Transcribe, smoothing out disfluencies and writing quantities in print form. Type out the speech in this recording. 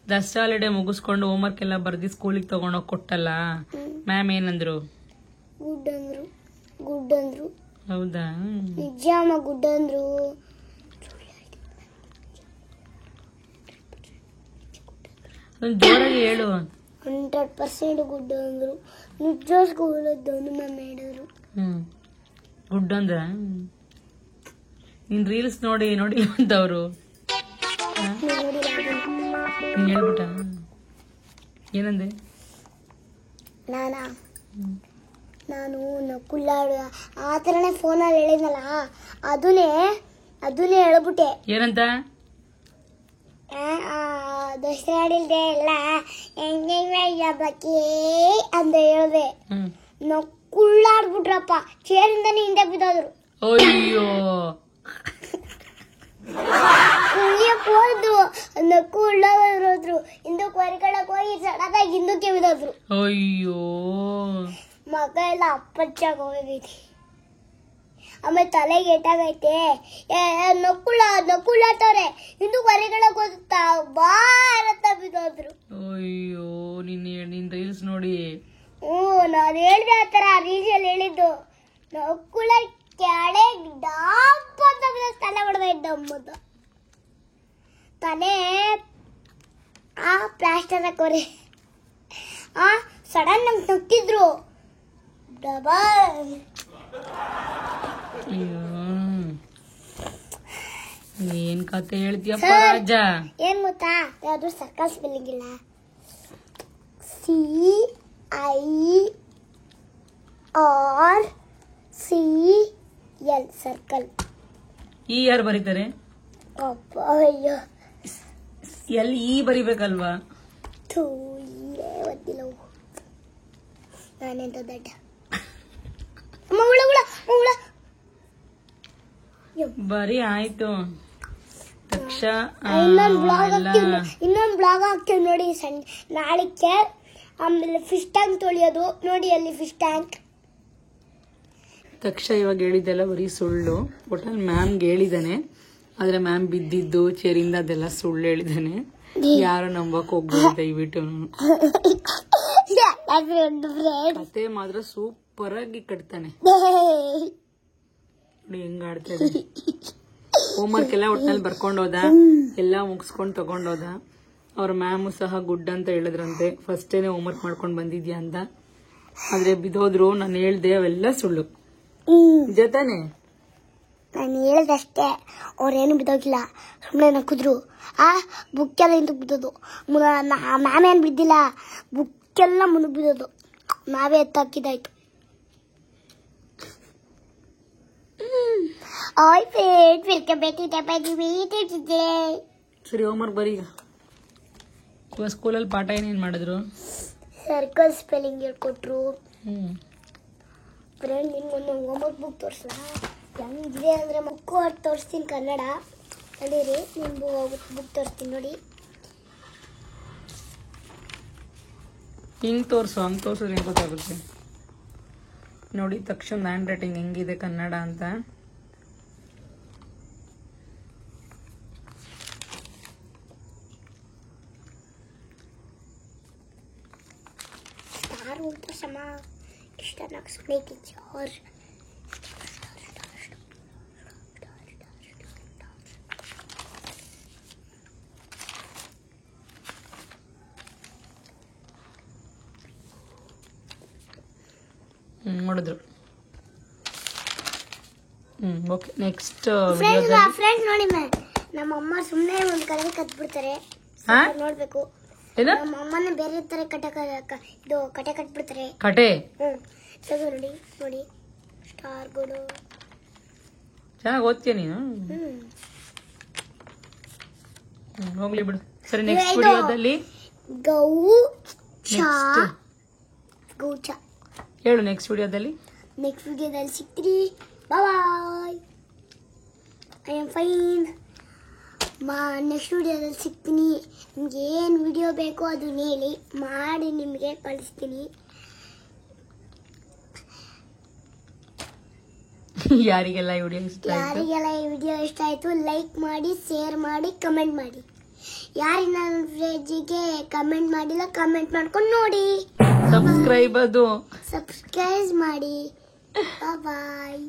Dasara holiday ಮುಗಿಸ್ಕೊಂಡು homework ಎಲ್ಲ ಬರ್ದಿ ಸ್ಕೂಲಿಗೆ ತಗೊಂಡೋಗಿ ಕೊಟ್ಟಲ್ಲ, ಮ್ಯಾಮ್ ಏನಂದ್ರು? ಗುಡ್ ಅಂದ್ರು. ಹೌದಾ? ನಿಜಮ್ಮ ಗುಡ್ ಅಂದ್ರು. ಜೋರಾಗಿ ಹೇಳು. 100% ಗುಡ್ ಅಂದ್ರು. ನಿಜ ಸ್ಕೂಲದ್ದು ಮ್ಯಾಮ್ ಹೇಳಿದ್ರು. ಗುಡ್ ಅಂದ್ರ? ನಿನ್ ರೀಲ್ಸ್ ನೋಡಿ ಅಂತವ್ರು ಹೇಳ್ಬಿಟ್ಟ? ಏನಂದೆ? ನಾನು ನಕುಲ್ಲಾಡು ಆ ಥರನೇ ಫೋನಲ್ಲಿ ಹೇಳಿದ್ನಲ್ಲ, ಅದನ್ನೇ ಹೇಳ್ಬಿಟ್ಟೆ. ಏನಂತ? ದಸರಾ ಆಡಿಲ್ದೆ ಎಲ್ಲ ಹಬ್ಬಕ್ಕೆ ಅಂತ ಹೇಳ್ದೆ. ನಕುಳ್ಳಾಡ್ಬಿಟ್ರಪ್ಪ, ಚೇರಿಂದಾನೆ ಹಿಂದೆ ಬಿದ್ದೋದ್ರು. ಅಯ್ಯೋ, ಹೋದ್ರು ನಕುಳ್ಳೋದ್ರು, ಹಿಂದಕ್ಕೆ ಹೊರಗಡಕ್ ಹೋಗಿ ಸಡನ್ನಾಗಿ ಹಿಂದಕ್ಕೆ ಬಿದ್ದೋದ್ರು. ಅಯ್ಯೋ, ಮಗ ಎಲ್ಲ ಅಪ್ಪಚ್ಚಾಗ ಹೋಗೈತಿ. ಆಮೇಲೆ ತಲೆಗೆ ಏಟಾಗೈತೆ. ನಕುಳ್ಳಾಡ್ತವ್ರೆ, ಹಿಂದಕ್ಕೆ ಹೊರಗಡಕ್ ಹೋಗುತ್ತಾ ಬಾರತ್ತ ಬಿದ್ದೋದ್ರು. ಅಯ್ಯೋ, ನಿನ್ ರೀಲ್ಸ್ ನೋಡಿ. ನಾನು ಹೇಳ್ದೆ ಆತರ ರೀಲ್ಸಲ್ಲಿ ಹೇಳಿದ್ದು. ನಕುಳ ಕೆಡೆ ಡಾಪ್ ಅಂತ ತಲೆ ಹೊಡೆದ ಅಮ್ಮದ ತಲೆ ಪ್ಲಾಸ್ಟರ್ ಹಾಕೋರೆ. ಸಡನ್ ನಮ್ಗೆ ನಕ್ಕಿದ್ರು ಡಬಲ್. ಏನ್ ಕತೆ ಹೇಳ್ತೀಯಪ್ಪ ರಾಜ? ಏನ್ ಗೊತ್ತಾ, ಯಾವ್ದು ಸರ್ಕಲ್ ಸ್ಪೆಲ್ಲಿಂಗ್ ಇಲ್ಲ. CIRCL circle. ಈ ಯಾರು ಬರೀತಾರೆ? ಅಯ್ಯೋ, ಎಲ್ಲಿ ಈ ಬರಿಬೇಕಲ್ವಾ? ಗೊತ್ತಿಲ್ಲ ನಾನೆಂತ ದಡ್ಡ. ಬರೀ ಆಯ್ತು. ಇನ್ನೊಂದು ಬ್ಲಾಗ್ ಹಾಕ್ತೇವೆ ನೋಡಿ ನಾಳಿಕೆ. ಆಮೇಲೆ ಫಿಶ್ ಟ್ಯಾಂಕ್ ತೊಳೆಯೋದು ನೋಡಿ, ಅಲ್ಲಿ ಫಿಶ್ ಟ್ಯಾಂಕ್. ತಕ್ಷ ಇವಾಗ ಹೇಳಿದ್ದೆಲ್ಲ ಬರೀ ಸುಳ್ಳು. ಒಟ್ಟಲ್ಲಿ ಮ್ಯಾಮ್ಗೆ ಹೇಳಿದಾನೆ, ಆದ್ರೆ ಮ್ಯಾಮ್ ಬಿದ್ದಿದ್ದು ಚೇರಿಂದ ಅದೆಲ್ಲ ಸುಳ್ಳು ಹೇಳಿದಾನೆ. ಯಾರು ನಂಬಕ್ ಹೋಗ್ಬೋದು ದಯವಿಟ್ಟು. ಕತೆ ಮಾತ್ರ ಸೂಪರ್ ಆಗಿ ಕಟ್ತಾನೆ ನೋಡಿ, ಹೆಂಗ ಆಡ್ತಾರೆ. ಹೋಮ್ವರ್ಕ್ ಎಲ್ಲ ಒಟ್ಟಲ್ಲಿ ಬರ್ಕೊಂಡೋದ, ಎಲ್ಲ ಮುಗಿಸ್ಕೊಂಡ್ ತಗೊಂಡೋದ. ಅವ್ರ ಮ್ಯಾಮು ಸಹ ಗುಡ್ ಅಂತ ಹೇಳಿದ್ರಂತೆ, ಫಸ್ಟೇನೆ ಹೋಮ್ವರ್ಕ್ ಮಾಡ್ಕೊಂಡ್ ಬಂದಿದ್ಯಾ ಅಂತ. ಆದ್ರೆ ಬಿದ್ದೋದ್ರು. ನಾನು ಹೇಳ್ದೆ ಅವೆಲ್ಲ ಸುಳ್ಳು. ಜೊತೆನೆ ನಾನು ಹೇಳ್ದಷ್ಟೇ, ಅವ್ರೇನು ಬಿದ್ದೋಗಿಲ್ಲ, ಸುಮ್ಮನೆ ನಕ್ಕಿದ್ರು. ಬುಕ್ ಎಲ್ಲ ಇಂತಕ್ ಬಿದ್ದೋದು. ಮ್ಯಾಮ್ ಏನ್ ಬಿದ್ದಿಲ್ಲ, ಬುಕ್ ಎಲ್ಲ ಮುನುಗ್ ಬಿದ್ದೋದು. ನಾವೇ ಎತ್ತಾಕಿದಾಯ್ತು. ಸರಿ, ಹೋಮ್ವರ್ಕ್ ಬರೀ. ಇವಾಗ ಸ್ಕೂಲಲ್ಲಿ ಪಾಠ ಏನೇನ್ ಮಾಡಿದ್ರು? ಸರ್ಕಲ್ ಸ್ಪೆಲ್ಲಿಂಗ್ ಹೇಳ್ಕೊಟ್ರು. ಫ್ರೆಂಡ್, ನಿನ್ಗೊಂದು ಹೋಮ್ವರ್ಕ್ ಬುಕ್ ತೋರಿಸಲ ಹೆಂಗಿದೆ ಅಂದ್ರೆ, ಮಕ್ಕಳು ಆಟ ತೋರಿಸ್ತೀನಿ ಕನ್ನಡ. ಅಲ್ಲಿರಿ, ನಿನ್ ಬುಕ್ ತೋರಿಸ್ತೀನಿ ನೋಡಿ. ಹಿಂಗ್ ತೋರ್ಸು, ಹಂಗ್ ತೋರ್ಸಿದ್ರೆ ಹೆಂಗ್ ಗೊತ್ತಾಗುತ್ತೆ ನೋಡಿ. ತಕ್ಷಣ ಹ್ಯಾಂಡ್ ರೈಟಿಂಗ್ ಹೆಂಗಿದೆ ಕನ್ನಡ ಅಂತ. ನೋಡಿದ್ರು. ಓಕೆ, ನೆಕ್ಸ್ಟ್ ಫ್ರೆಂಡ್ಸ್ ನೋಡಿ, ನಮ್ಮ ಅಮ್ಮ ಸುಮ್ಮನೆ ಒಂದು ಕಡೆ ಕಟ್ಬಿಡ್ತಾರೆ. ನೋಡ್ಬೇಕು, ನಮ್ಮ ಅಮ್ಮನೇ ಬೇರೆ ತರ ಕಟೆ ಕಟ್ಬಿಡ್ತಾರೆ. ಕಟೆ ನೋಡಿ ಸ್ಟಾರ್ಗಳು. ಚೆನ್ನಾಗಿ ಓದ್ತೀಯ ನೀನು. ಹೋಗ್ಲಿ ಬಿಡು. ಸರಿ, ನೆಕ್ಸ್ಟ್ ವಿಡಿಯೋದಲ್ಲಿ ಗೌಚ ಹೇಳು. ನೆಕ್ಸ್ಟ್ ವಿಡಿಯೋದಲ್ಲಿ ಸಿಗ್ತೀರಿ. Bye. I am fine. Next ವಿಡಿಯೋದಲ್ಲಿ ಸಿಗ್ತೀನಿ. ನಿಮ್ಗೆ ಏನು ವಿಡಿಯೋ ಬೇಕೋ ಅದನ್ನ ಹೇಳಿ, ಮಾಡಿ ನಿಮಗೆ ಕಳಿಸ್ತೀನಿ. ಯಾರಿಗೆಲ್ಲ ಈ ವಿಡಿಯೋ ಇಷ್ಟ ಆಯ್ತು ಲೈಕ್ ಮಾಡಿ, ಶೇರ್ ಮಾಡಿ, ಕಮೆಂಟ್ ಮಾಡಿ. ಯಾರಿನ ನನ್ನ ಫ್ರೆಂಡ್ಸಿಗೆ ಕಮೆಂಟ್ ಮಾಡಿಲ್ಲ ಕಮೆಂಟ್ ಮಾಡ್ಕೊಂಡು ನೋಡಿ. ಸಬ್ಸ್ಕ್ರೈಬ್ ಸಬ್ಸ್ಕ್ರೈಬ್ ಮಾಡಿ. ಬಾಯ್.